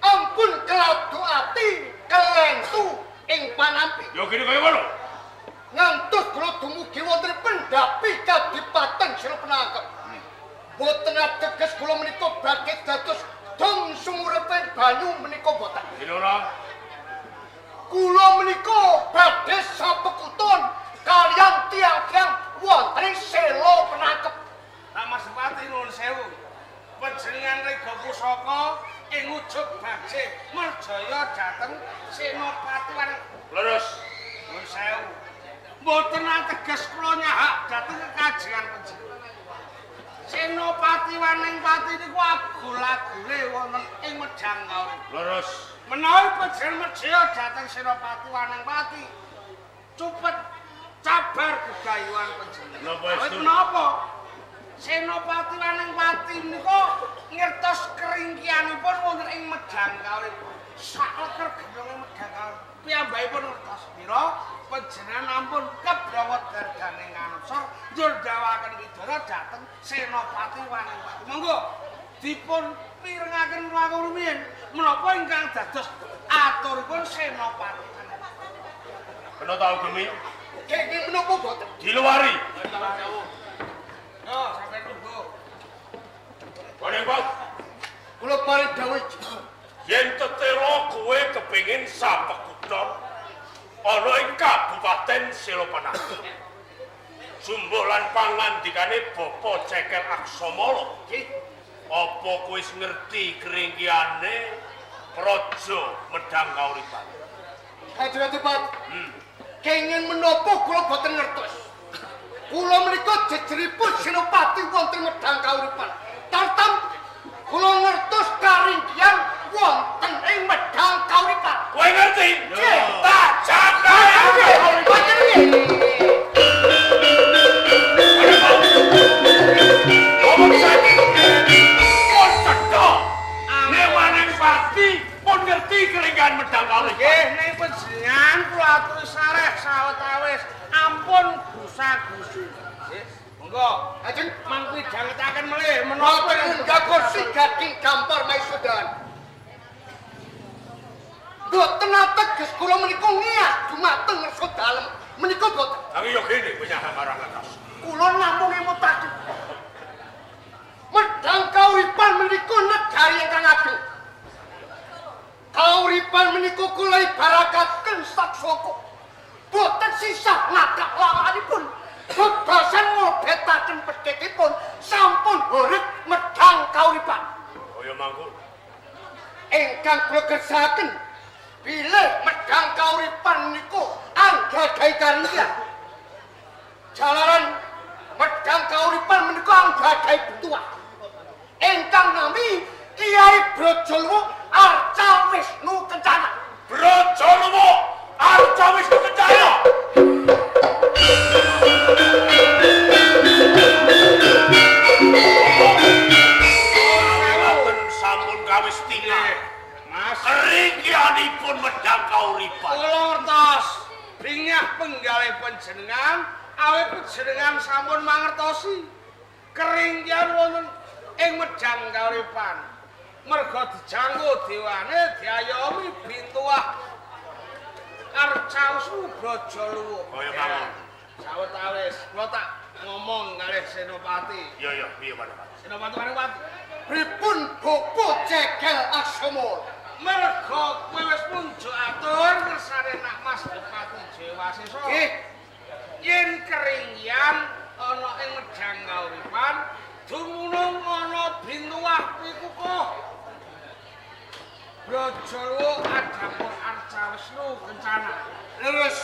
ampun keladu ati kelentu ing panampi ya gini kaya ngono ngantos kula dumugi wonten pendapi Kadipaten Silopenangkep boten ateges kula menika badhe dados dong sumurepe banyu menika boten gini ora kula menika badhe sapekutun kaliyan tiang-tiang wonten ing Selo Penangkep Pak Mas Bupati nuwun sewu. Panjenengan Rega Pusaka ing ujug Bagje merjaya dhateng Senopati Waneng. leres Nuwun sewu. Mboten ateges kula nyahak dhateng kekajengan panjenengan. Senopati Wanengpati niku agul-agule wonten ing Medang Kauri. leres Menawi panjenengan merjaya dhateng Senopati Wanengpati cupet cabar gegayuhan panjenengan. Napa Awit estu? menapa? Senopati Wanengpati menika ngertos keringkianipun wonten ing Medang Kauri. Sakleker gendhonge Medang Kauri. Piyambakipun ngertos pira panjenengan ampun kebrawa darganing ngansor ndhawaken widara dhateng Senopati Wanengpati. Monggo dipun mirengaken kula rumiyin menapa ingkang dados aturipun Senopati Wanengpati. kena tau gemi kenging menapa boten diluari Yo, sampai tunggu. Wanengpat kula paring dawuh yen tetelo kowe kepengin sapekuton ana ing Kabupaten Silopenangkep sumbuh lan pangandikane Bapa Cekel Aksamala apa kowe wis ngerti keringkiane Praja Medang Kauripan Hadirat kenging menapa kula boten ngertos kula menika jejeripun Senopati wonten Medang Kauripan tartam kula ngertos karinggian wonten ing Medang Kauripan kowe ngerti Nggih. tak jaga boten nggih ngomong saiki pun cedhak nek Wanengpati pun ngerti keringkian Medang Kauripan Nggih, ning panjenengan kula aturi sareh sawetawis ampun gusa-gusu. Nggih, monggo. Ajeng Mangku dangetaken melih menapa menapa enggak kursi gading gampar maisudan boten ateges kula menika ngiyah dumateng ngersa dalem menika boten Tapi yo gini punya marang atas. kula namung emutaken Medang Kauripan menika negari ingkang ageng Kauripan menika kula ibarakaken saksaka boten sisah ngagak lawanipun bebasan ngobetaken pedhetipun sampun horeg Medang Kauripan Kaya mangkul. ingkang kula kersakaken bilih Medang Kauripan niku anggadhahi karingkian jalaran Medang Kauripan menika anggadhahi butuhan ingkang nami Kyai Brajalawa Arca Wisnu Kencana Brajalawa Arca Wisnu Kencana. Sampun sampun kawis tinggal. Mas, Keringkianipun Medang Kauripan. kula ngertos bingah penggalih panjenengan awit panjenengan sampun mangertosi keringkian wonten ing Medang Kauripan. Merga dijanggo dewane diayomi bintuah Arca Wisnu Brajalawa. Kaya mangkul. Sawetawis kula tak ngomong kalih Senopati. Iya piye Pak? Senopati Wanengpati. pripun Bapa Cekel Aksamala Merga kowe wis munjuk atur kersane Nak Mas Bupati Jewasesa. nggih Yen keringkian ana ing Medang Kauripan dumunung ana bintuah pikukuh. Brajalawa adapun Arca Wisnu Kencana. leres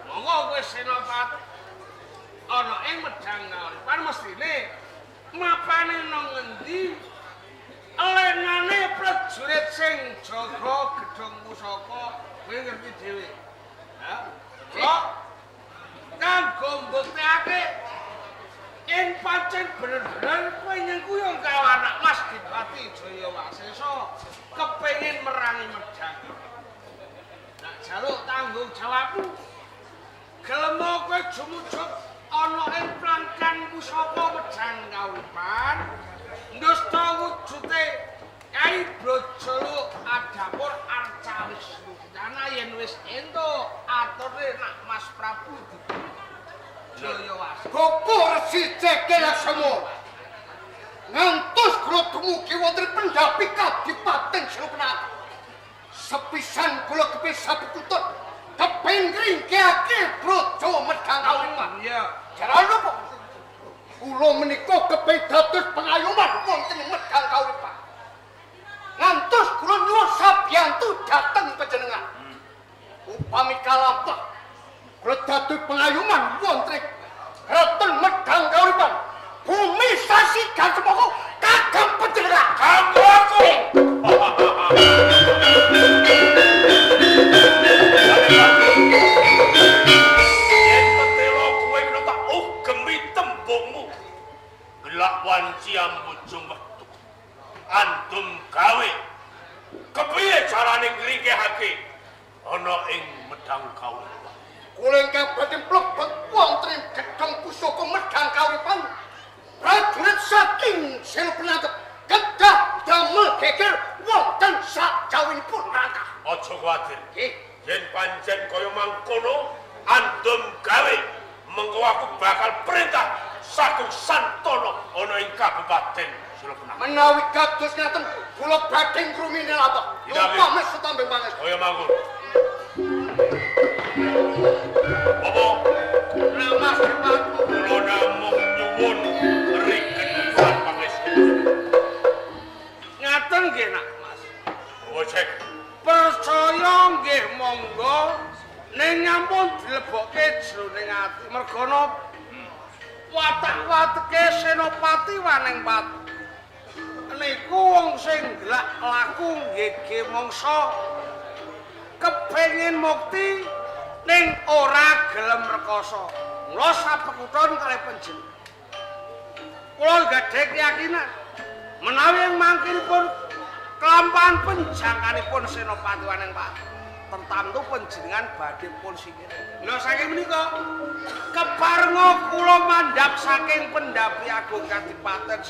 Monggo kowe Senopati ana ing Medang Kauripan mestine mapane nang ngendi lenane prajurit sing jaga gedhong pusaka kowe ngerti dhewe. Ha? Kok kanggo mbuktekake yen pancen bener-bener kowe nyengkuyung karo anak Mas Dipati Jayawasesa kepengin merangi Medang. jaluk tanggung jawabmu. Gelem kowe jumujuk ana ing plangkan pusaka Medang Kauripan. Ndusta wujude Kyai Brajala Adapur Arca Wisnu Kencana yen wis entuk aturne nak Mas Prabu dipun Jayawasa. Gopo Resi Cekil Semua. Ngantos kula dumugi wonten pendhapi Kadipaten Silopenaka. Sepisan kula kepisah pekutut kepengring Kyai Braja Medang Kauripan. Iya. Jaran napa? Kula menika kepengin dados pengayuman wonten ing Medang Kauripan. Ngantos kula nyuwun sabiyantu dhateng panjenengan. Upami kalampah kula dados pengayuman wonten Kraton Medang Kauripan. Bumi sasi Gasemoko kagem panjenengan. Kanggo aku. Yen petelo kowe kena tak ugemi tembungmu. Gelak wanci ambujung wektu. Antum gawe. Kepiye carane ngringkehake ana ing Medang Kauripan? Kula ingkang badhe mlebet wonten ing gedung pusaka Medang Kauripan. Prajurit saking Silopenaka kedah damel geger wonten sakjawinipun rangka. Aja kuwatir. Nggih. Yen pancen kaya mangkono, andum gawe mengko aku bakal perintah saking Santana ana ing Kabupaten Silopenaka. Menawi kados ngaten kula badhe ngrumine lapah. Tidak, Upami setambeng panges. Kaya mangkono. Apa? Mas Dewanku. Kula namung nyuwun riken lan pangestu. Ngaten nggih nak Mas. Wojek. Percaya nggih monggo ning nyampun dilebokke jroning ati merga napa watak-wateke Senopati Wanengpati niku wong sing gelak laku nggih mangsa kepengin mukti ning ora gelem rekoso. Mula sapekuton kalih panjenengan kula gadhe keyakinan menawi mangkinipun kelampahan penjangkanipun Senopati Wanengpati tentamtu panjenengan badhe pun singkir. Lha saking menika keparenga kula mandhap saking pendhapi agung Kadipaten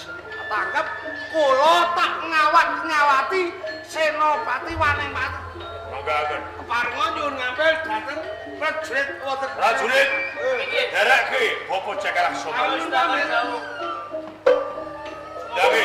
tanggep kula tak ngawat-ngawati Senopati Wanengpati. Manggaken. Keparenga nyuwun ngambil dhateng prajurit wonten. Prajurit. Dereke Bapak Cekal Soma. Alun-alun. Dawe.